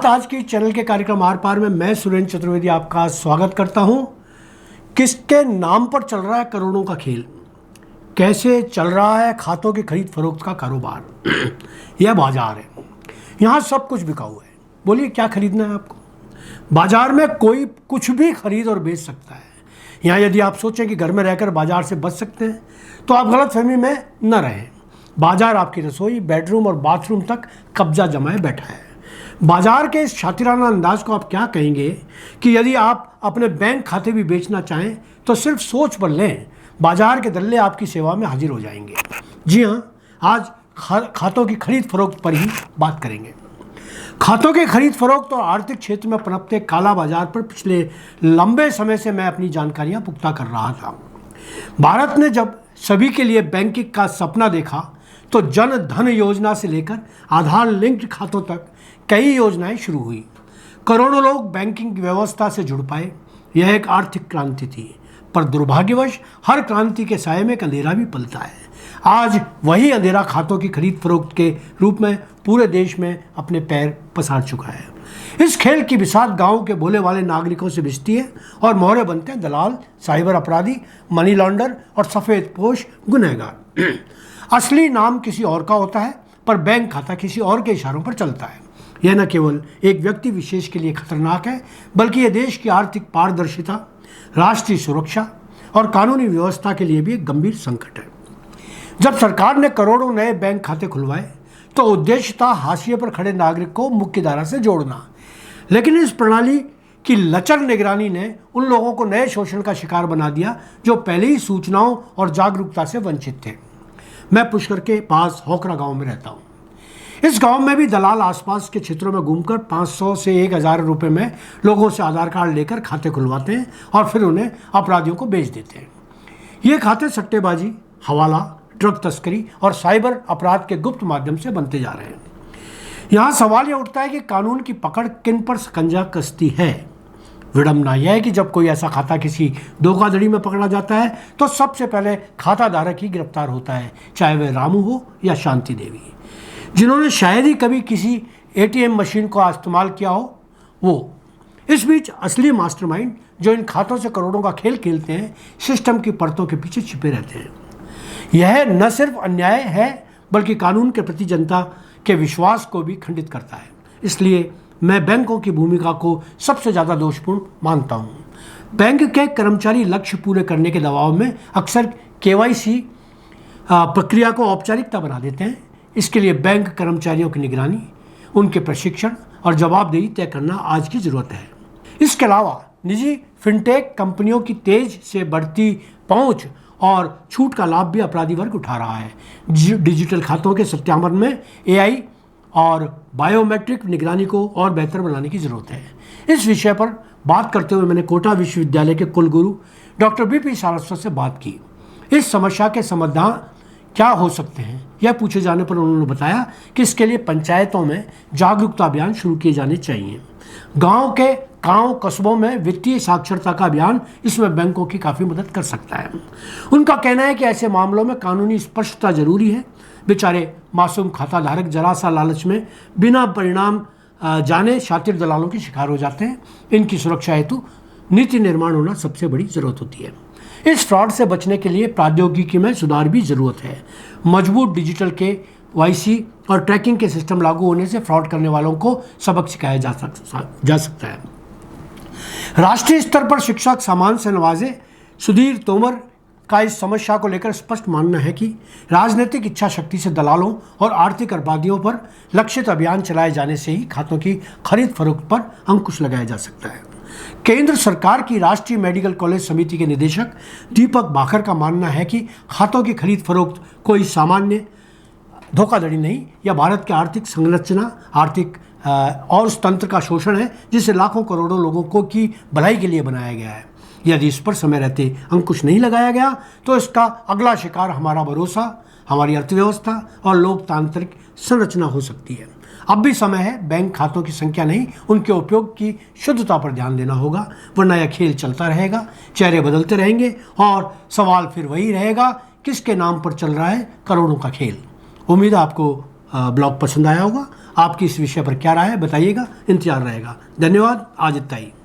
बात आज की चैनल के कार्यक्रम आर पार में मैं सुरेंद्र चतुर्वेदी आपका स्वागत करता हूं। किसके नाम पर चल रहा है करोड़ों का खेल? कैसे चल रहा है खातों की खरीद फरोख्त का कारोबार? यह बाजार है, यहाँ सब कुछ बिका हुआ है। बोलिए क्या खरीदना है आपको? बाजार में कोई कुछ भी खरीद और बेच सकता है। यहाँ यदि आप सोचें कि घर में रहकर बाजार से बच सकते हैं तो आप गलतफहमी में न रहें। बाजार आपकी रसोई, बेडरूम और बाथरूम तक कब्जा जमाए बैठा है। बाजार के इस शातिराना अंदाज को आप क्या कहेंगे कि यदि आप अपने बैंक खाते भी बेचना चाहें तो सिर्फ सोच पर लें, बाजार के दल्ले आपकी सेवा में हाजिर हो जाएंगे। जी हाँ, आज खातों की खरीद फरोख्त पर ही बात करेंगे। खातों के खरीद फरोख्त और आर्थिक क्षेत्र में पनपते काला बाजार पर पिछले लंबे समय से मैं अपनी जानकारियां पुख्ता कर रहा था। भारत ने जब सभी के लिए बैंकिंग का सपना देखा तो जन धन योजना से लेकर आधार लिंक्ड खातों तक कई योजनाएं शुरू हुई। करोड़ों लोग बैंकिंग व्यवस्था से जुड़ पाए। यह एक आर्थिक क्रांति थी, पर दुर्भाग्यवश हर क्रांति के साये में एक अंधेरा भी पलता है। आज वही अंधेरा खातों की खरीद फरोख्त के रूप में पूरे देश में अपने पैर पसार चुका है। इस खेल की बिसात गांव के भोले वाले नागरिकों से भिजती है और मोहरे बनते हैं दलाल, साइबर अपराधी, मनी लॉन्डर और सफ़ेद पोश गुनहगार। असली नाम किसी और का होता है, पर बैंक खाता किसी और के इशारों पर चलता है। यह न केवल एक व्यक्ति विशेष के लिए खतरनाक है, बल्कि यह देश की आर्थिक पारदर्शिता, राष्ट्रीय सुरक्षा और कानूनी व्यवस्था के लिए भी एक गंभीर संकट है। जब सरकार ने करोड़ों नए बैंक खाते खुलवाए तो उद्देश्य था हाशिए पर खड़े नागरिक को मुख्य धारा से जोड़ना, लेकिन इस प्रणाली की लचर निगरानी ने उन लोगों को नए शोषण का शिकार बना दिया जो पहले ही सूचनाओं और जागरूकता से वंचित थे। मैं पुष्कर के पास होकरा गांव में रहता हूं। इस गांव में भी दलाल आसपास के क्षेत्रों में घूमकर 500 से 1000 रुपये में लोगों से आधार कार्ड लेकर खाते खुलवाते हैं और फिर उन्हें अपराधियों को बेच देते हैं। ये खाते सट्टेबाजी, हवाला, ड्रग तस्करी और साइबर अपराध के गुप्त माध्यम से बनते जा रहे हैं। यहाँ सवाल यह उठता है कि कानून की पकड़ किन पर शिकंजा कसती है। विडंबना यह है कि जब कोई ऐसा खाता किसी धोखाधड़ी में पकड़ा जाता है तो सबसे पहले खाता धारक ही गिरफ्तार होता है, चाहे वह रामू हो या शांति देवी, जिन्होंने शायद ही कभी किसी एटीएम मशीन का इस्तेमाल किया हो वो। इस बीच असली मास्टरमाइंड जो इन खातों से करोड़ों का खेल खेलते हैं, सिस्टम की परतों के पीछे छिपे रहते हैं। यह न सिर्फ अन्याय है, बल्कि कानून के प्रति जनता के विश्वास को भी खंडित करता है। इसलिए मैं बैंकों की भूमिका को सबसे ज़्यादा दोषपूर्ण मानता हूँ। बैंक के कर्मचारी लक्ष्य पूरे करने के दबाव में अक्सर केवाईसी प्रक्रिया को औपचारिकता बना देते हैं। इसके लिए बैंक कर्मचारियों की निगरानी, उनके प्रशिक्षण और जवाबदेही तय करना आज की ज़रूरत है। इसके अलावा निजी फिनटेक कंपनियों की तेज से बढ़ती पहुंच और छूट का लाभ भी अपराधी वर्ग उठा रहा है। डिजिटल खातों के सत्यापन में एआई और बायोमेट्रिक निगरानी को और बेहतर बनाने की ज़रूरत है। इस विषय पर बात करते हुए मैंने कोटा विश्वविद्यालय के कुलगुरु डॉक्टर बीपी सारस्वत से बात की। इस समस्या के समाधान क्या हो सकते हैं यह पूछे जाने पर उन्होंने बताया कि इसके लिए पंचायतों में जागरूकता अभियान शुरू किए जाने चाहिए। गांव कस्बों में वित्तीय साक्षरता का अभियान इसमें बैंकों की काफ़ी मदद कर सकता है। उनका कहना है कि ऐसे मामलों में कानूनी स्पष्टता जरूरी है। बेचारे मासूम खाता धारक जरा सा लालच में बिना परिणाम जाने शातिर दलालों के शिकार हो जाते हैं। इनकी सुरक्षा हेतु नीति निर्माण होना सबसे बड़ी ज़रूरत होती है। इस फ्रॉड से बचने के लिए प्रौद्योगिकी में सुधार भी ज़रूरत है। मजबूत डिजिटल KYC और ट्रैकिंग के सिस्टम लागू होने से फ्रॉड करने वालों को सबक सिखाया जा सकता है। राष्ट्रीय स्तर पर शिक्षक सम्मान से नवाजे सुधीर तोमर का इस समस्या को लेकर स्पष्ट मानना है कि राजनीतिक इच्छा शक्ति से दलालों और आर्थिक अपराधियों पर लक्षित अभियान चलाए जाने से ही खातों की खरीद फरोख्त पर अंकुश लगाया जा सकता है। केंद्र सरकार की राष्ट्रीय मेडिकल कॉलेज समिति के निदेशक दीपक बाखर का मानना है कि खातों की खरीद फरोख्त कोई सामान्य धोखाधड़ी नहीं, यह भारत की आर्थिक संरचना, और उस तंत्र का शोषण है जिसे लाखों करोड़ों लोगों को की भलाई के लिए बनाया गया है। यदि इस पर समय रहते अंकुश नहीं लगाया गया तो इसका अगला शिकार हमारा भरोसा, हमारी अर्थव्यवस्था और लोकतांत्रिक संरचना हो सकती है। अब भी समय है। बैंक खातों की संख्या नहीं, उनके उपयोग की शुद्धता पर ध्यान देना होगा, वरना यह खेल चलता रहेगा, चेहरे बदलते रहेंगे और सवाल फिर वही रहेगा, किसके नाम पर चल रहा है करोड़ों का खेल। उम्मीद है आपको ब्लॉग पसंद आया होगा। आपकी इस विषय पर क्या राय है बताइएगा, इंतजार रहेगा। धन्यवाद, आज इतना ही।